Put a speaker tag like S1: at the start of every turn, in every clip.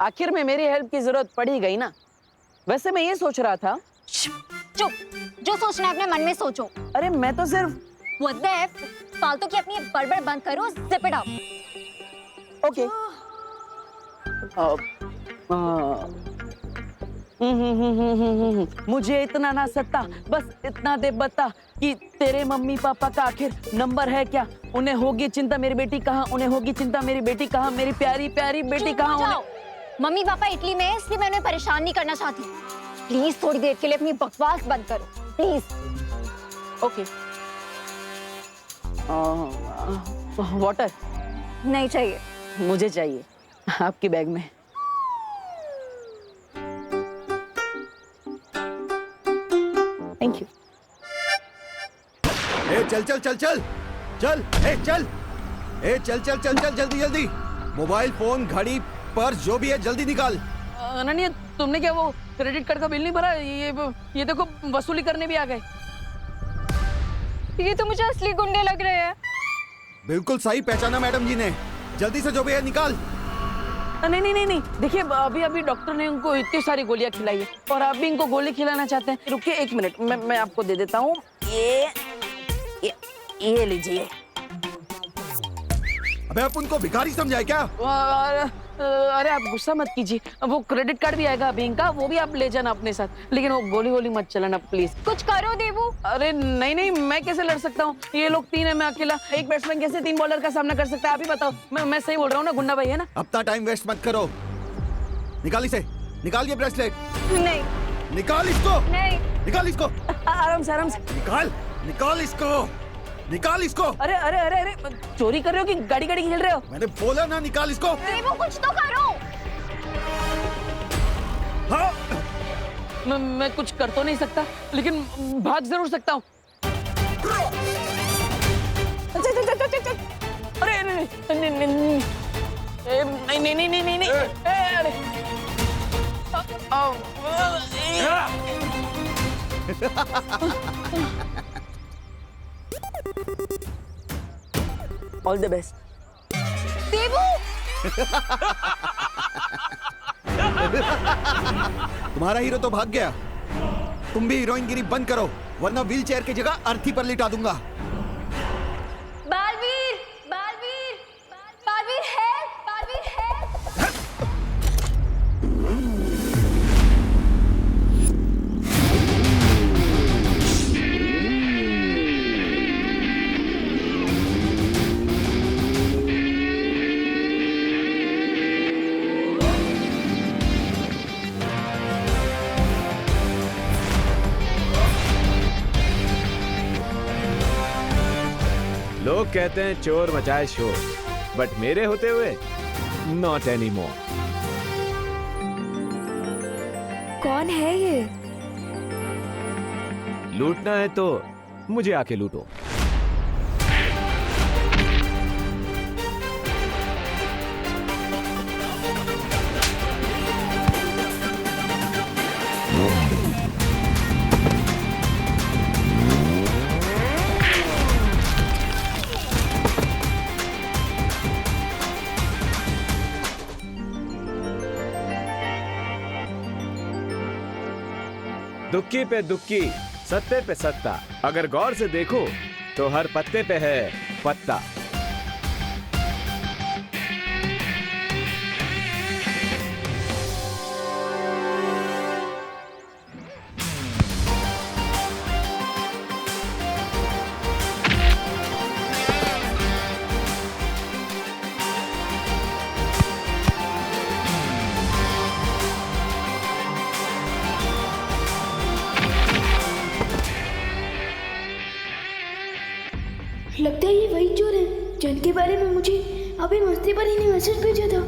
S1: आखिर में मेरी हेल्प की जरूरत पड़ी गई ना। वैसे मैं ये सोच रहा था।
S2: चुप, जो सोचना है अपने मन में सोचो।
S1: अरे मैं तो सिर्फ
S2: What the F? फालतू की अपनी बड़बड़ बंद करो, zip it up.
S1: ओके। मुझे इतना ना सता, बस इतना दे बता कि तेरे मम्मी पापा का आखिर नंबर है क्या? उन्हें होगी चिंता मेरी बेटी कहाँ, उन्हें होगी चिंता मेरी बेटी कहाँ, मेरी प्यारी प्यारी बेटी कहाँ। उन्हें
S2: मम्मी पापा इटली में है, इसलिए मैं उन्हें परेशान नहीं करना चाहती। प्लीज थोड़ी देर के लिए अपनी बकवास बंद करो, प्लीज।
S1: ओके। वाटर
S2: नहीं चाहिए।
S1: मुझे चाहिए, आपके बैग में। Thank you.
S3: ए चल चल चल चल चल, ए चल, ए चल चल चल चल, जल्दी जल्दी। मोबाइल फोन घड़ी पर्स जो भी है जल्दी निकाल।
S1: अनन्या, तुमने क्या वो क्रेडिट कार्ड का बिल नहीं भरा? ये देखो वसूली करने भी आ गए।
S2: ये तो मुझे असली गुंडे लग रहे हैं।
S3: बिल्कुल सही पहचाना मैडम जी ने। जल्दी से जो भी है निकाल।
S1: नहीं नहीं नहीं नहीं, देखिए अभी डॉक्टर ने उनको इतनी सारी गोलियां खिलाई है और आप भी इनको गोली खिलाना चाहते हैं। रुकिए एक मिनट, मैं आपको दे देता हूँ। ये लीजिए।
S3: अबे आप उनको भिखारी समझाए क्या?
S1: अरे आप गुस्सा मत कीजिए, वो क्रेडिट कार्ड भी आएगा अभी इनका, वो भी आप ले जाना अपने साथ, लेकिन वो गोली वोली मत चलाना प्लीज।
S2: कुछ करो देवू।
S1: अरे नहीं नहीं, मैं कैसे लड़ सकता हूँ? ये लोग 3 है, मैं अकेला। एक बैट्समैन कैसे 3 बॉलर का सामना कर सकता है? आप ही बताओ। मैं सही बोल रहा हूँ ना गुंडा भाई, है ना?
S3: अपना टाइम वेस्ट मत करो। निकाल इसे, निकाल ये ब्रेसलेट।
S2: नहीं,
S3: निकाल इसको,
S2: नहीं।
S3: निकाल इसको।
S1: आराम से आराम से।
S3: निकाल, निकाल इसको, निकाल इसको।
S1: अरे अरे अरे अरे, चोरी कर रहे हो कि गाड़ी गाड़ी खेल रहे हो?
S3: मैंने बोला ना निकाल इसको।
S2: देवू कुछ तो करो।
S3: हाँ।
S1: मैं कुछ कर तो नहीं सकता, लेकिन भाग जरूर सकता हूँ। अरे नहीं नहीं नहीं नहीं नहीं नहीं नहीं, अरे ऑल द बेस्ट।
S2: देवू,
S3: तुम्हारा हीरो तो भाग गया। तुम भी हीरोइनगिरी बंद करो, वरना व्हील चेयर की जगह अर्थी पर लिटा दूंगा।
S2: बालवीर, बालवीर, बालवीर है, बालवीर है।
S4: लोग कहते हैं चोर मचाए शोर, बट मेरे होते हुए नॉट एनी मोर।
S2: कौन है ये?
S4: लूटना है तो मुझे आके लूटो। दुक्की पे दुक्की, सत्ते पे सत्ता। अगर गौर से देखो तो हर पत्ते पे है पत्ता।
S5: लगता है ये वही चोर है जिनके बारे में मुझे अभी मस्ती पर ही ने मैसेज भेजा था।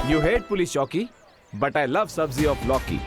S4: You hate police चौकी, but I love सब्जी of लौकी।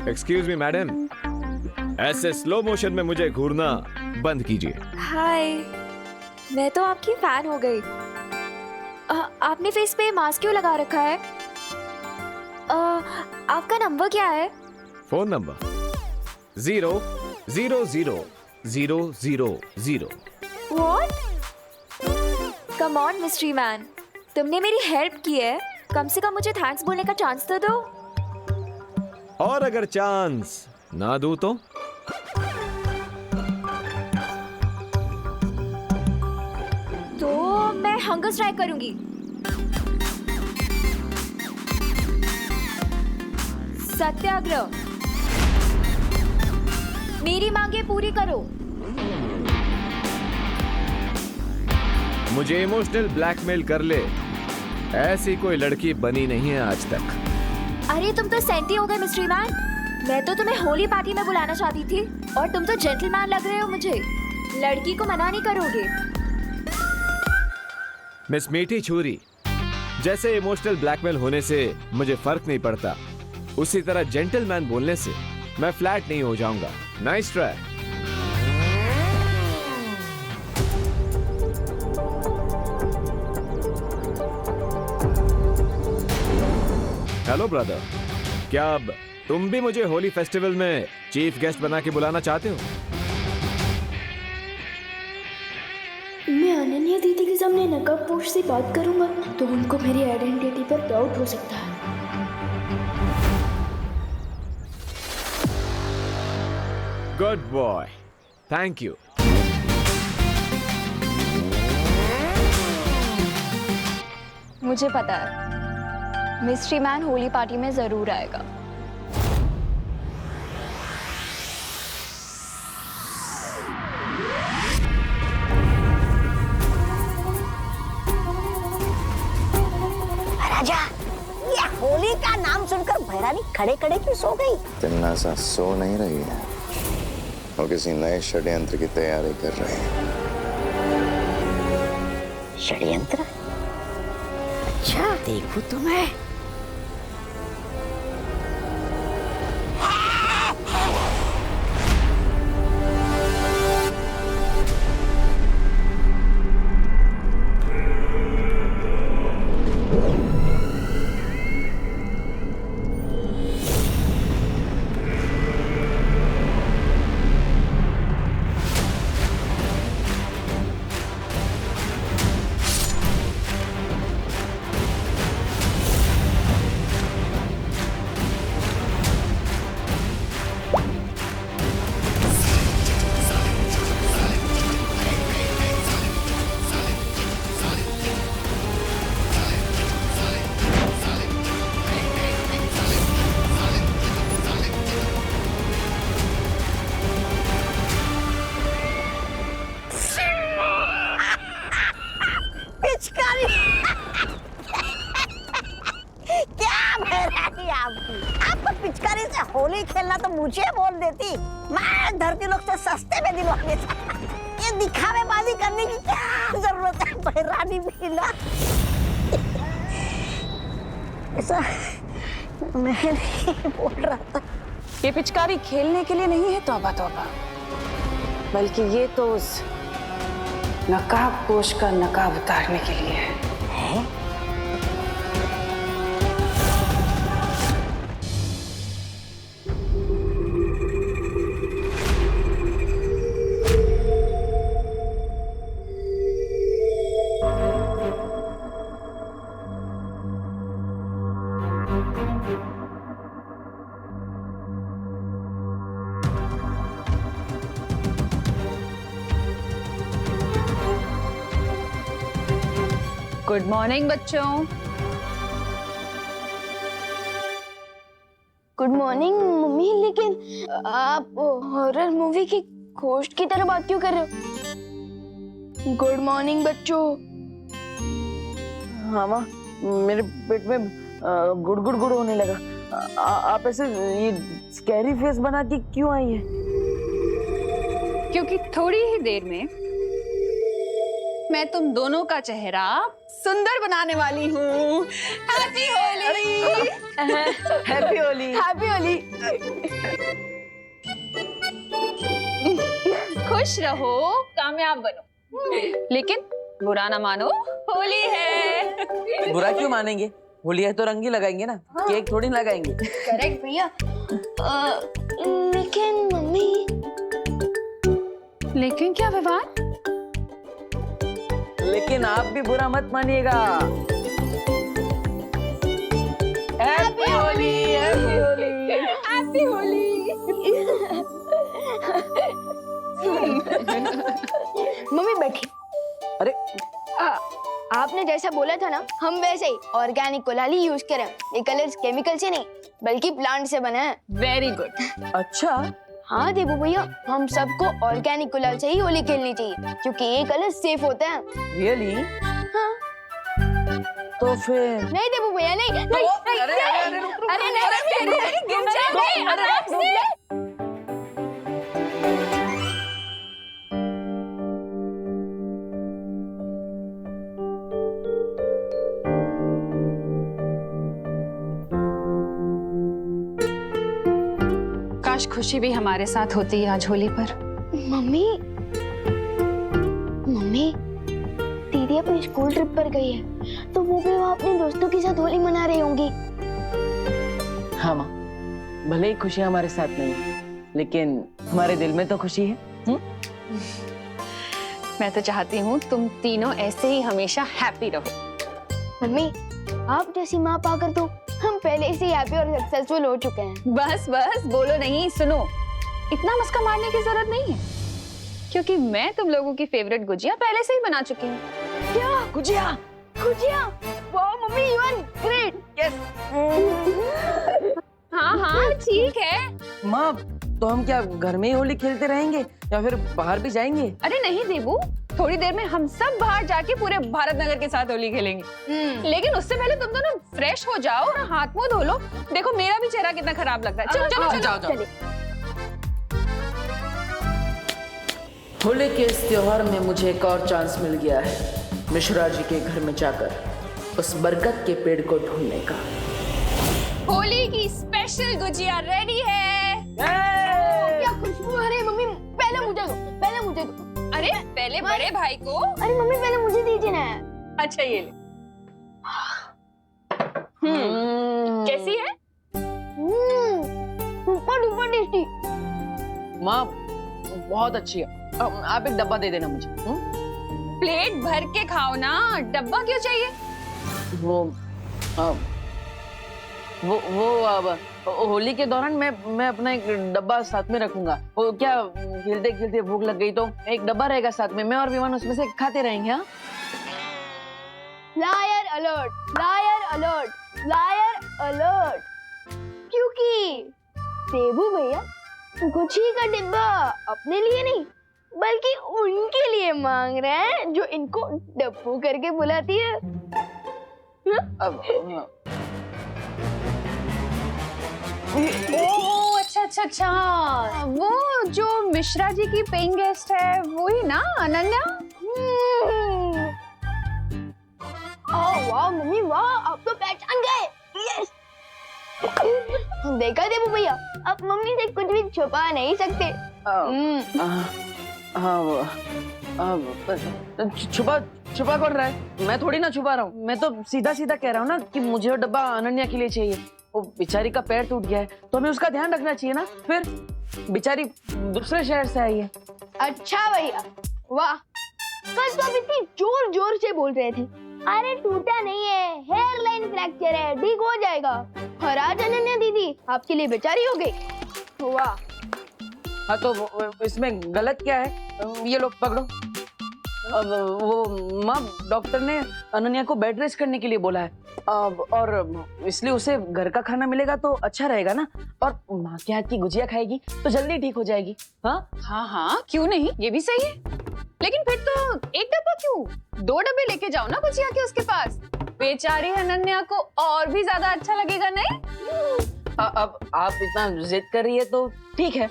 S4: एक्सक्यूज मी मैडम, ऐसे स्लो मोशन में मुझे घूरना बंद कीजिए।
S6: हाय, मैं तो आपकी फैन हो गई। आपने फेस पे मास्क क्यों लगा रखा है? आपका नंबर क्या है?
S4: Phone number 0000000।
S6: What? Come on, mystery man. तुमने मेरी हेल्प की है, कम से कम मुझे थैंक्स बोलने का चांस तो दो।
S4: और अगर चांस ना दूं तो?
S6: तो मैं हंगर स्ट्राइक करूंगी। सत्याग्रह। मेरी मांगे पूरी करो।
S4: मुझे इमोशनल ब्लैकमेल कर ले, ऐसी कोई लड़की बनी नहीं है आज तक।
S6: अरे तुम तो सेंटी हो गए मिस्ट्री मैन। मैं तो तुम्हें होली पार्टी में बुलाना चाहती थी और तुम तो जेंटलमैन लग रहे हो मुझे। लड़की को मना नहीं करोगे।
S4: मिस मीठी छुरी, जैसे इमोशनल ब्लैकमेल होने से मुझे फर्क नहीं पड़ता, उसी तरह जेंटलमैन बोलने से मैं फ्लैट नहीं हो जाऊंगा। Nice try. हेलो ब्रदर, क्या अब तुम भी मुझे होली फेस्टिवल में चीफ गेस्ट बना के बुलाना चाहते हो?
S5: मैं अनन्या दीदी के सामने नकाबपोश से बात करूंगा तो उनको मेरी आइडेंटिटी पर डाउट हो सकता है।
S4: Good boy, thank you.
S2: मुझे पता है मिस्ट्री मैन होली पार्टी में जरूर आएगा।
S7: राजा, ये होली का नाम सुनकर भैरानी खड़े खड़े क्यों सो गई?
S8: तिन्नासा सो नहीं रही है, वो किसी नए षड्यंत्र की तैयारी कर रही है।
S7: षड्यंत्र? अच्छा, देखूं तो मैं। आपको पिचकारी से होली खेलना तो मुझे बोल देती, मैं धरती लोग से सस्ते में दिलवा देता। ये दिखावेबाजी करने की क्या जरूरत है भैरानी भीला? ऐसा मैं नहीं बोल रहा था।
S1: ये पिचकारी खेलने के लिए नहीं है, तौबा तौबा, बल्कि ये तो उस नकाबपोश का नकाब उतारने के लिए है।
S2: गुड मॉर्निंग बच्चों।
S5: गुड मॉर्निंग मम्मी, लेकिन आप हॉरर मूवी की घोस्ट की तरह बात क्यों कर रहे हो? गुड मॉर्निंग बच्चों।
S1: हाँ माँ, मेरे पेट में गुड़ गुड़ गुड़ होने लगा। आप ऐसे ये स्कैरी फेस बना के क्यों आई है?
S2: क्योंकि थोड़ी ही देर में
S9: मैं तुम दोनों का चेहरा सुंदर बनाने वाली हूँ। Happy Holi.
S1: Happy Holi.
S5: Happy Holi.
S9: खुश रहो, कामयाब बनो, लेकिन बुरा ना मानो, होली है।
S1: बुरा क्यों मानेंगे? होली है तो रंग ही लगाएंगे ना, केक थोड़ी लगाएंगे।
S5: करेक्ट भैया। लेकिन मम्मी।
S9: लेकिन क्या विवान?
S1: लेकिन आप भी बुरा मत मानिएगा। Happy Holi. Happy Holi.
S9: Happy Holi.
S5: Mummy बैठी।
S1: अरे
S5: आपने जैसा बोला था ना, हम वैसे ही ऑर्गेनिक गुलाल ही यूज करें। ये कलर्स केमिकल से नहीं बल्कि प्लांट से बना है।
S9: Very good.
S1: अच्छा।
S5: हाँ देबू भैया, हम सबको ऑर्गेनिक गुलाल से ही होली खेलनी चाहिए क्योंकि ये कलर सेफ होते हैं।
S1: रियली?
S5: हाँ।
S1: तो फिर
S5: नहीं देबू भैया, नहीं नहीं, नहीं,
S1: अरे अरे रुक रुक।
S5: अरे नहीं,
S9: गिर जाएंगे, आराम से। काश खुशी भी हमारे साथ होती आज होली पर।
S5: मम्मी मम्मी दीदी अपनी स्कूल ट्रिप पर गई है तो वो भी वहाँ अपने दोस्तों के साथ होली मना रही होंगी।
S1: हाँ माँ, भले ही खुशी हमारे साथ नहीं है लेकिन हमारे दिल में तो खुशी है।
S9: मैं तो चाहती हूँ तुम तीनों ऐसे ही हमेशा हैप्पी रहो।
S5: मम्मी आप जैसी माँ पाकर तो हम पहले से हैप्पी और सक्सेसफुल हो चुके हैं।
S9: बस बस बोलो नहीं, सुनो, इतना मस्का मारने की जरूरत नहीं है क्योंकि मैं तुम लोगों की फेवरेट गुजिया पहले से ही बना चुकी हूँ।
S5: क्या
S1: गुजिया?
S5: गुजिया? वाह mummy, you are great.
S1: Yes.
S9: हाँ हाँ ठीक है।
S1: माँ, तो हम क्या घर में ही होली खेलते रहेंगे या फिर बाहर भी जाएंगे?
S9: अरे नहीं देबू, थोड़ी देर में हम सब बाहर जाके पूरे भारत नगर के साथ होली खेलेंगे। लेकिन उससे पहले तुम दोनों फ्रेश हो जाओ और हाथ मुंह धो लो। देखो मेरा भी चेहरा कितना खराब लग रहा है। चलो चलो चलो,
S1: जाओ, जाओ।
S9: चलिए।
S1: होली के इस त्योहार में मुझे एक और चांस मिल गया है मिश्रा जी के घर में जाकर उस बरगद के पेड़ को ढूंढने का।
S9: होली की स्पेशल गुजिया रेडी है।
S5: क्या खुशबू! अरे मम्मी पहले मुझे दो, पहले मुझे दो।
S9: अरे पहले बड़े भाई को।
S5: अरे मम्मी पहले मुझे दीजिए ना।
S9: अच्छा ये ले। कैसी है?
S5: Super duper tasty.
S1: माँ बहुत अच्छी है। आप एक डब्बा दे देना मुझे।
S9: प्लेट भर के खाओ ना, डब्बा क्यों चाहिए?
S1: वो अब होली के दौरान मैं अपना एक डब्बा साथ में रखूंगा। वो क्या खेलते खेलते भूख लग गई तो एक डब्बा रहेगा साथ में, मैं और विमान उसमें से खाते रहेंगे। हाँ?
S5: Liar alert, liar alert, liar alert. क्योंकि देबू भैया गुच्छी का डिब्बा अपने लिए नहीं बल्कि उनके लिए मांग रहे हैं जो इनको डब्बू करके बुलाती है।
S9: ओह अच्छा अच्छा अच्छा, वो जो मिश्रा जी की पेइंग गेस्ट है वही ना, अनन्या?
S5: वाह मम्मी वाह, आप तो पहचान गए। यस। देखा देबू भैया, आप मम्मी से कुछ भी छुपा नहीं सकते।
S1: छुपा कौन रहा है? मैं थोड़ी ना छुपा रहा हूँ, मैं तो सीधा सीधा कह रहा हूँ ना कि मुझे वो डब्बा अनन्या के लिए चाहिए। वो बेचारी का पैर टूट गया है तो हमें उसका ध्यान रखना चाहिए ना। फिर बेचारी दूसरे शहर से आई है।
S5: अच्छा भैया वाह, कल तो आप इतनी जोर जोर से बोल रहे थे अरे टूटा नहीं है, हेयर लाइन फ्रैक्चर है, ठीक हो जाएगा। और आज अनन्या दीदी आपके लिए बेचारी हो गई। वाह।
S1: हाँ तो इसमें गलत क्या है? ये लोग पकड़ो। अब वो माँ, डॉक्टर ने अनन्या को बेड रेस्ट करने के लिए बोला है। अब और इसलिए उसे घर का खाना मिलेगा तो अच्छा रहेगा ना, और माँ के हाथ की गुजिया खाएगी तो जल्दी ठीक हो जाएगी। हाँ
S9: हाँ हाँ क्यों नहीं, ये भी सही है। लेकिन फिर तो एक डब्बा क्यों, 2 डब्बे लेके जाओ ना गुजिया के उसके पास। बेचारी अनन्या को और भी ज्यादा अच्छा लगेगा नहीं?
S1: अब आप इतना जिद कर रही है तो ठीक है।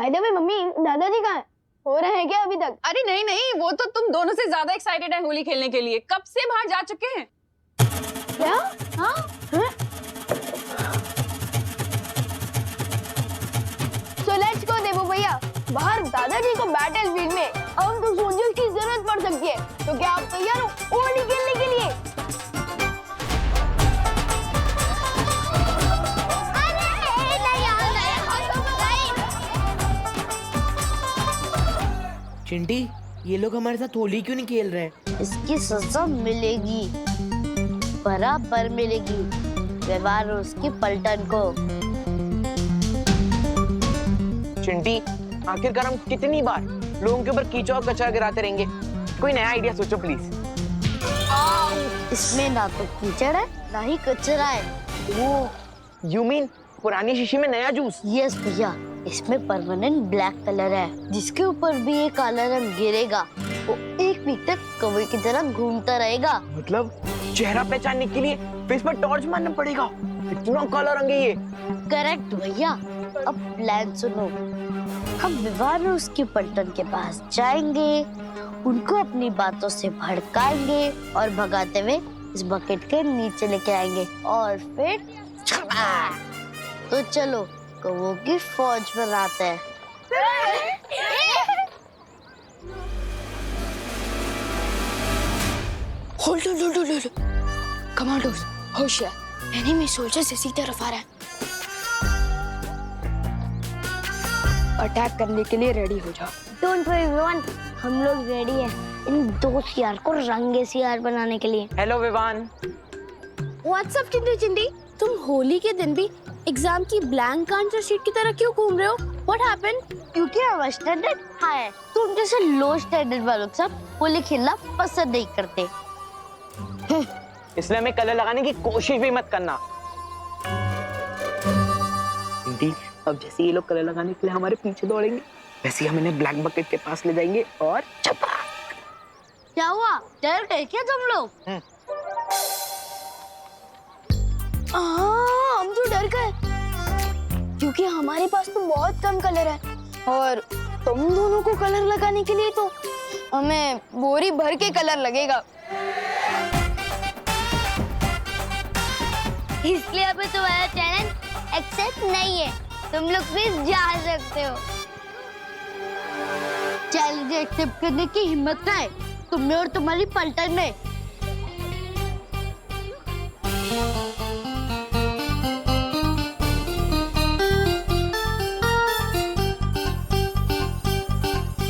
S5: बाय द वे मम्मी, दादाजी कहाँ हैं? हो रहे हैं क्या अभी तक?
S9: अरे नहीं नहीं, वो तो तुम दोनों से ज्यादा एक्साइटेड है होली खेलने के लिए, कब से बाहर जा चुके हैं।
S5: क्या?
S9: हाँ
S5: So let's go देवू भैया। बाहर दादाजी को बैटल फील्ड में अब तो सोल्जर्स की जरूरत पड़ सकती है, तो क्या आप तैयार हो होली खेलने के लिए?
S10: चिंटी, ये लोग हमारे साथ होली क्यों नहीं खेल रहे हैं?
S7: इसकी सजा मिलेगी, बराबर मिलेगी। व्यवहार उसकी पलटन को।
S10: चिंटी, आखिरकार हम कितनी बार लोगों के ऊपर कीचड़ और कचरा गिराते रहेंगे? कोई नया आइडिया सोचो प्लीज।
S7: इसमें ना तो कीचड़ है ना ही कचरा है। वो
S10: यू मीन पुरानी शीशी में नया जूस?
S7: यस भैया, इसमें परमानेंट ब्लैक कलर है, जिसके ऊपर भी ये काला रंग गिरेगा वो एक वीक तक कौवे की तरह घूमता रहेगा।
S10: मतलब चेहरा पहचानने के लिए फेस पर टॉर्च मारना पड़ेगा? इतना काला रंग है ये।
S7: करेक्ट भैया। अब प्लान सुनो, हम विवाह उसकी पलटन के पास जाएंगे, उनको अपनी बातों से भड़काएंगे और भगाते हुए इस बकेट के नीचे लेके आएंगे और फिर तो चलो कौवों की फौज बनाते हैं।
S5: होल्ड कमांडोज होशियार, एनिमी सोल्जर्स इसी तरफ आ रहा है। अटैक करने के लिए रेडी हो जाओ।
S7: डोंट वरी विवान, हम लोग रेडी हैं इन दो सियार को रंगे सियार बनाने के लिए।
S10: हेलो विवान।
S5: व्हाट्सअप चिंटी, तुम होली के दिन भी एग्जाम की ब्लैंक आंसर शीट की तरह क्यों घूम रहे हो? What happened?
S7: क्योंकि हमारा स्टैंडर्ड हाई है, तुम जैसे लो स्टैंडर्ड वालों के साथ होली खेलना पसंद नहीं करते।
S10: इसलिए हमें कलर लगाने की कोशिश भी मत करना। चिंटी, अब जैसे ये लोग कलर लगाने के लिए हमारे पीछे दौड़ेंगे, वैसे हम इन्हें ब्लैक बकेट के पास ले जाएंगे और चपा।
S7: क्या हुआ, डर गए क्या तुम लोग?
S5: हम तो डर गए क्योंकि हमारे पास तो बहुत कम कलर है और तुम दोनों को कलर लगाने के लिए तो हमें बोरी भर के कलर लगेगा।
S7: इसलिए अभी तुम्हारा चैलेंज एक्सेप्ट नहीं है, तुम लोग भी जा सकते हो। चैलेंज एक्सेप्ट करने की हिम्मत ना है तुम्हें और तुम्हारी पलटन में।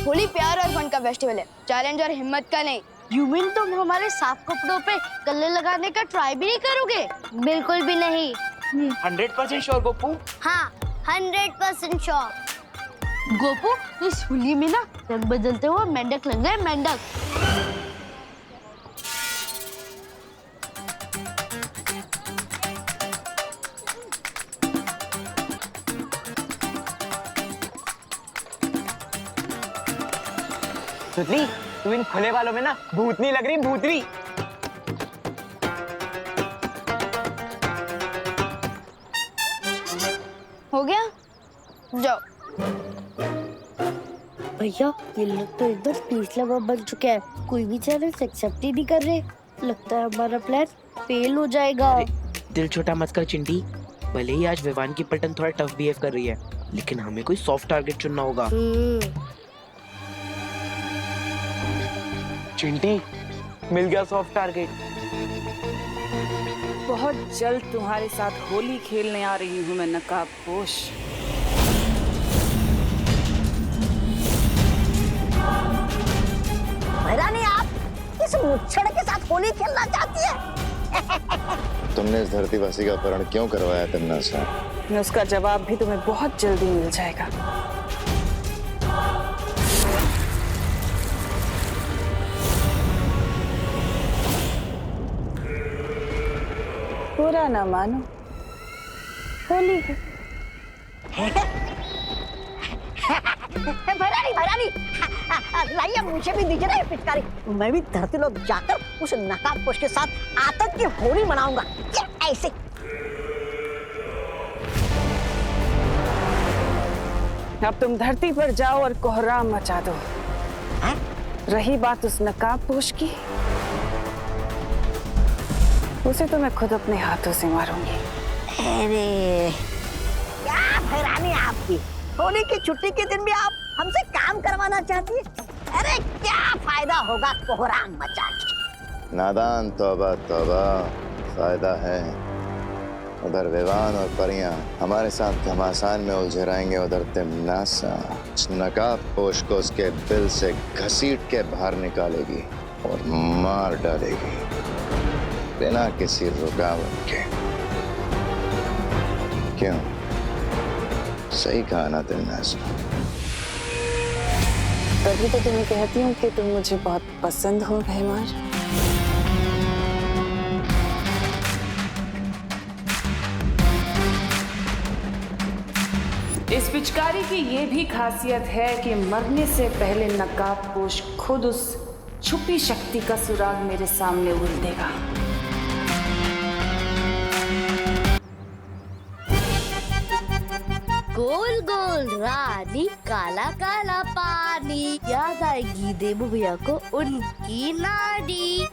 S5: होली प्यार और फन का फेस्टिवल है, चैलेंज और हिम्मत का नहीं।
S7: यू मीन तुम हमारे साफ कपड़ों पे कलर लगाने का ट्राई भी नहीं करोगे? बिल्कुल भी नहीं।
S10: 100% श्योर गोपू?
S7: हाँ 100% श्योर। गोपू, इस होली में ना रंग बदलते हुए मेंढक लग गए, मेंढक।
S10: सुतली, तू इन खुले वालों में ना भूतनी लग रही, भूतनी।
S5: हो गया, जाओ।
S7: भैया, ये लोग तो एकदम पीस लवा बन चुके हैं, कोई भी चैलेंज एक्सेप्ट ही नहीं कर रहे। लगता है हमारा प्लान फेल हो जाएगा।
S10: दिल छोटा मत कर चिंटी, भले ही आज विवान की पलटन थोड़ा टफ बिहेव कर रही है, लेकिन हमें कोई सॉफ्ट टारगेट चुनना होगा। चिंटी, मिल गया सॉफ्ट टारगेट।
S1: बहुत जल्द तुम्हारे साथ होली खेलने आ रही हूँ मैं, नकाबपोश।
S7: रानी, आप इस मुच्छड़ के साथ होली खेलना चाहती है?
S8: तुमने इस धरतीवासी का अपहरण क्यों करवाया तन्ना सा?
S1: उसका जवाब भी तुम्हें बहुत जल्दी मिल जाएगा। पूरा ना मानो होली है।
S7: भरानी, लाइए मुझे भी दीजिए ना ये पिचकारी। मैं भी धरती लोग जाकर उस नकाबपोश के साथ आतंक की होली मनाऊंगा। ये ऐसे
S1: अब तुम धरती पर जाओ और कोहराम मचा दो। रही बात उस नकाबपोश की, उसे तो मैं खुद अपने हाथों से मारूंगी।
S11: अरे क्या हैरानी आपकी, होली की छुट्टी के दिन भी आप हमसे काम करवाना चाहती है। अरे क्या फायदा होगा कोहराम मचा के।
S8: नादान, तौबा तौबा, फायदा है। उधर विवान और परियां हमारे साथ घमासान में उलझे रहेंगे, उधर तिमनासा नकाब पोश को उसके दिल से घसीट के बाहर निकालेगी और मार डालेगी बिना किसी रुकावट के। क्यों? सही कहा ना तिमनासा?
S1: तभी तो तुम्हें कहती हूँ कि तुम मुझे बहुत पसंद हो भैमार। इस पिचकारी की ये भी खासियत है कि मरने से पहले नकाबपोश खुद उस छुपी शक्ति का सुराग मेरे सामने उड़ देगा।
S7: गोल गोल रानी, काला काला पानी, याद आएगी देबू भैया को उनकी नानी।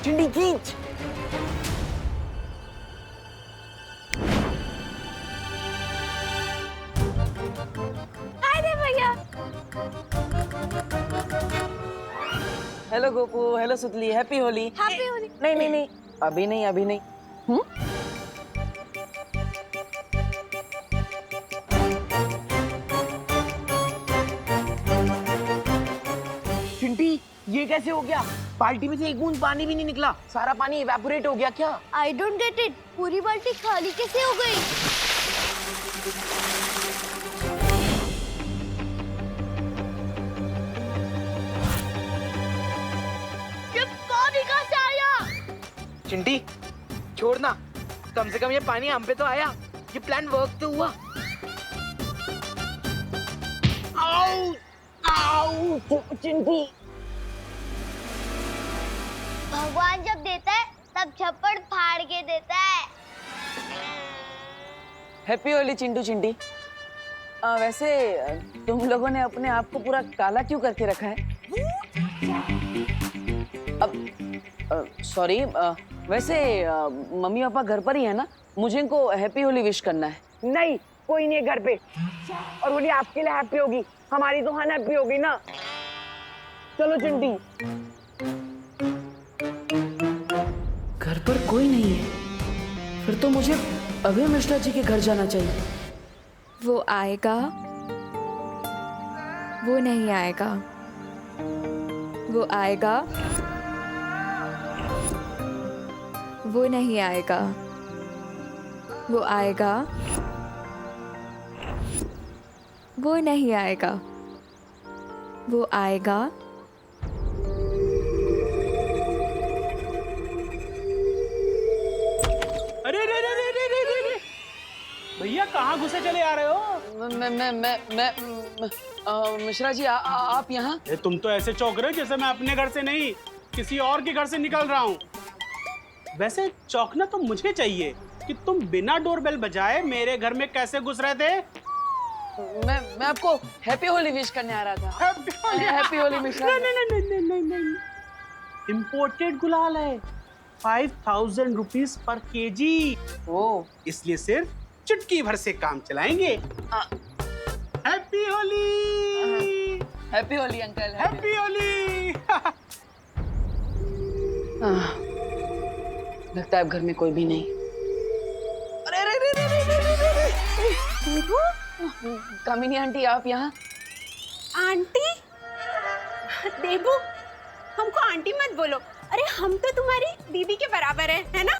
S11: चिंडी खींच।
S5: अरे भैया,
S1: हेलो गोपू, हेलो सुतली, हैप्पी होली।
S5: हैप्पी होली।
S1: नहीं नहीं नहीं, अभी नहीं, अभी नहीं।
S10: चिंटी, ये कैसे हो गया? बाल्टी में से एक बूंद पानी भी नहीं निकला, सारा पानी इवेपोरेट हो गया क्या?
S7: आई डोंट गेट इट, पूरी बाल्टी खाली कैसे हो गई?
S11: ये पानी कहाँ से आया?
S10: चिंटी, छोड़ना, कम से कम ये पानी हम पे तो आया। ये प्लान वर्क तो हुआ। आओ, आओ, चिंटी।
S5: भगवान जब देता है तब छप्पड़ फाड़ के देता है।
S1: हैप्पी होली चिंटू चिंटी। वैसे तुम लोगों ने अपने आप को पूरा काला क्यों करके रखा है? अब सॉरी, वैसे मम्मी पापा घर पर ही है ना? मुझे इनको हैप्पी होली विश करना है।
S10: नहीं, कोई नहीं है घर पे। और होली आपके लिए हैप्पी होगी, हमारी तो अनहैप्पी होगी ना। चलो चिंटी।
S1: घर पर कोई नहीं है, फिर तो मुझे अभय मिश्रा जी के घर जाना चाहिए।
S6: वो आएगा, वो नहीं आएगा, वो आएगा, वो नहीं आएगा, वो आएगा, वो नहीं आएगा, वो आएगा।
S12: अरे रे रे रे रे रे रे रे भैया, कहाँ घुसे चले आ रहे हो?
S1: मैं मिश्रा जी, आप यहाँ?
S12: तुम तो ऐसे चौंक रहे हो जैसे मैं अपने घर से नहीं किसी और के घर से निकल रहा हूँ। वैसे चौंकना तो मुझे चाहिए कि तुम बिना डोरबेल बजाए मेरे घर में कैसे घुस रहे थे।
S1: मैं आपको हैप्पी होली विश करने आ रहा था। हैप्पी होली मिश्रा।
S12: नहीं, इम्पोर्टेड गुलाल है, 5000 रुपीज पर केजी।
S1: ओ,
S12: इसलिए सिर्फ चुटकी भर से काम चलाएंगे। Happy Holi.
S1: Happy Holi uncle.
S12: Happy Holi.
S1: लगता है अब घर में कोई भी नहीं। अरे रे रे रे रे रे रे रे। कामिनी आंटी, आप यहाँ?
S9: आंटी? देबू, हमको आंटी मत बोलो। अरे हम तो तुम्हारी दीदी के बराबर है ना?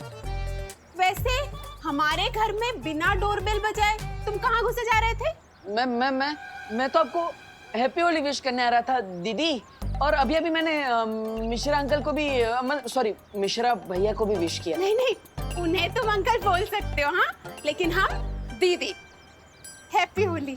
S9: वैसे हमारे घर में बिना डोरबेल बजाए तुम कहाँ घुसे जा रहे थे?
S1: मैं तो आपको हैप्पी होली विश करने आ रहा था दीदी। और अभी अभी मैंने मिश्रा अंकल को भी, सॉरी, मिश्रा भैया को भी विश किया।
S9: नहीं, उन्हें तुम अंकल बोल सकते हो, हाँ, लेकिन हम दीदी। हैप्पी होली।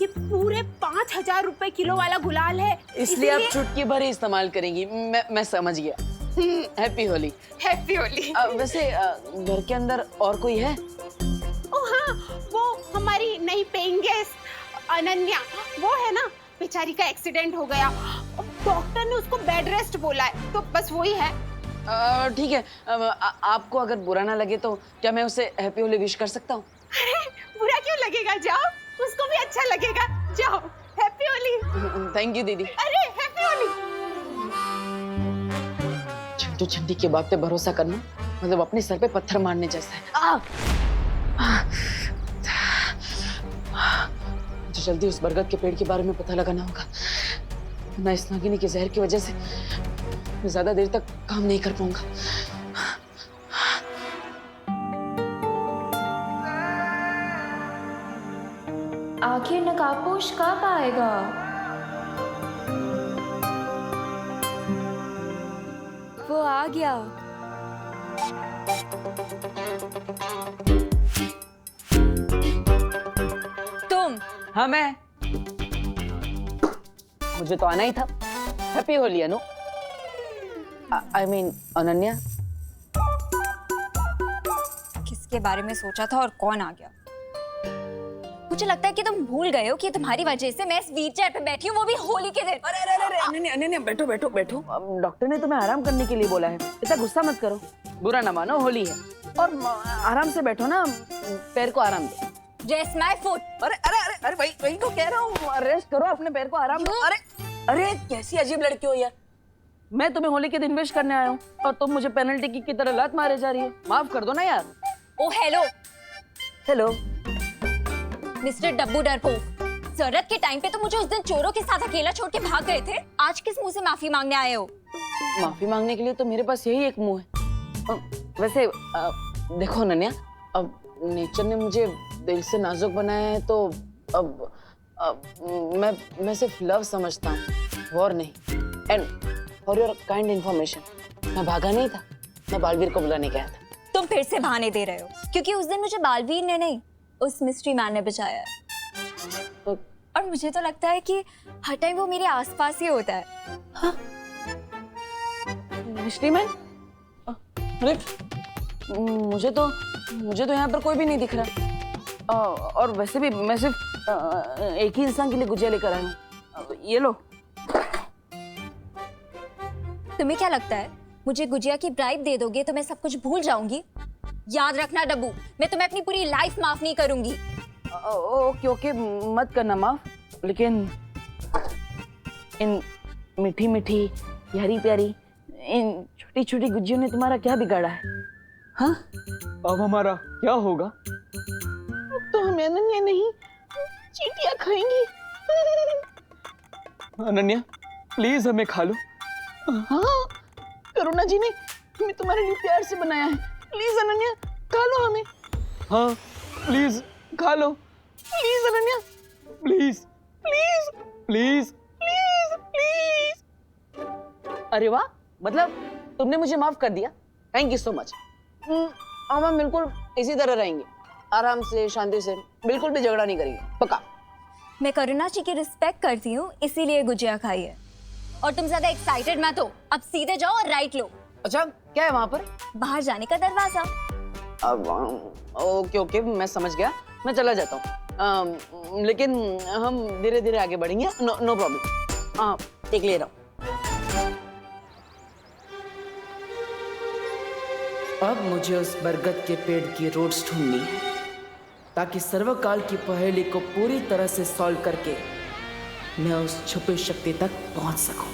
S9: ये पूरे 5000 रुपए किलो वाला गुलाल है,
S1: इसलिए आप चुटकी भर ही इस्तेमाल करेंगी। मैं समझ गया। हैप्पी होली।
S9: हैप्पी होली।
S1: वैसे घर के अंदर और कोई है?
S9: ओ हाँ, वो हमारी नई पेइंग गेस्ट अनन्या, वो है ना, बेचारी का एक्सीडेंट हो गया, डॉक्टर ने उसको बेड रेस्ट बोला है, तो बस वही है।
S1: ठीक है, आपको अगर बुरा ना लगे तो क्या मैं उसे हैप्पी होली विश कर सकता हूँ?
S9: अरे बुरा क्यों लगेगा, जाओ, उसको भी अच्छा लगेगा, जाओ। हैप्पी होली।
S1: थैंक यू दीदी।
S9: अरे हैप्पी होली।
S1: चिंटू चिंटी की बात पे भरोसा करना मतलब अपने सर पे पत्थर मारने जैसा है। मुझे जल्दी उस बरगद के पेड़ के बारे में पता लगाना होगा, ना इस नागिनी के जहर की वजह से मैं ज्यादा देर तक काम नहीं कर पाऊंगा।
S6: आखिर नकाबपोश कब आएगा? वो आ गया।
S2: तुम?
S1: हाँ मैं। मुझे तो आना ही था। Happy Holi Anu. I mean Ananya.
S2: किसके बारे में सोचा था और कौन आ गया? मुझे लगता है कि तुम भूल गए हो कि तुम्हारी वजह से मैं इस व्हीलचेयर पे बैठी हूँ, वो भी होली के दिन।
S1: अरे अरे अरे अनन्या अनन्या बैठो बैठो बैठो। डॉक्टर ने तुम्हें आराम करने के लिए बोला है, इतना गुस्सा मत करो। बुरा ना मानो, होली है और आराम से बैठो ना, पैर को आराम दो।
S2: Rest my foot।
S1: अरे अरे अरे अरे वही तो कह रहा हूँ, रेस्ट करो, अपने पैर को आराम दो। अरे अरे कैसी अजीब लड़की हो यार। मैं तुम्हें होली के दिन विश करने आया हूँ और तुम मुझे पेनल्टी किक की तरह लात मारे जा रही हो। माफ कर दो ना यार।
S2: ओ हेलो
S1: हेलो
S2: मिस्टर डब्बू डरपोक, जरूरत के टाइम पे तो मुझे उस दिन चोरों के साथ अकेला छोड़ के भाग गए थे, आज किस मुंह से माफी मांगने आए हो?
S1: माफी मांगने के लिए तो मेरे पास यही एक मुंह है। वैसे देखो अनन्या, अब नेचर ने मुझे दिल से नाजुक बनाया है तो अब मैं सिर्फ लव समझता हूँ और नहीं। And for your kind information, मैं भागा नहीं था, मैं बालवीर को बुलाने गया था।
S2: तुम फिर से बहाने दे रहे हो, क्योंकि उस दिन मुझे बालवीर ने नहीं, उस मिस्ट्री मैन ने बचाया है। और मुझे तो लगता है कि हर टाइम वो मेरे आसपास ही होता है।
S1: हाँ? Mystery man? अरे मुझे तो यहाँ पर कोई भी नहीं दिख रहा। और वैसे भी मैं सिर्फ एक ही इंसान के लिए गुजिया लेकर आया हूँ। ये लो।
S2: तुम्हें क्या लगता है मुझे गुजिया की ब्राइब दे दोगे तो मैं सब कुछ भूल जाऊंगी? याद रखना डब्बू, मैं तुम्हें अपनी पूरी लाइफ माफ नहीं करूंगी।
S1: ओके ओके, मत करना माफ, लेकिन इन मीठी मीठी प्यारी प्यारी इन छोटी छोटी गुजियों ने तुम्हारा क्या बिगाड़ा है? हाँ?
S13: अब हमारा क्या होगा?
S1: अब तो हम अनन्या नहीं चींटियां खाएंगी।
S13: अनन्या प्लीज हमें खा लो।
S1: हाँ, करुणा जी ने हमें तुम्हारे लिए प्यार से बनाया है। प्लीज अनन्या खा लो हमें।
S13: हाँ प्लीज खा लो।
S1: Please Ananya,
S13: please
S1: please
S13: please
S1: please please. अरे वाह, मतलब तुमने मुझे माफ कर दिया। Thank you so much. हम बिल्कुल इसी तरह रहेंगे, आराम से, शांति से, बिल्कुल भी झगड़ा नहीं करेंगे, पक्का।
S2: मैं करुणा जी की रिस्पेक्ट करती हूँ, इसीलिए गुजिया खाई है। और तुम ज्यादा एक्साइटेड मत हो, अब सीधे जाओ और राइट लो।
S1: अच्छा, क्या है वहाँ पर?
S2: बाहर जाने का दरवाजा।
S1: अब ओके ओके, मैं समझ गया, मैं चला जाता हूँ। लेकिन हम धीरे धीरे आगे बढ़ेंगे। No problem. हाँ, टेक ले रहा हूँ। अब मुझे उस बरगद के पेड़ की रूट्स ढूंढनी है, ताकि सर्वकाल की पहेली को पूरी तरह से सॉल्व करके मैं उस छुपी शक्ति तक पहुंच सकूं।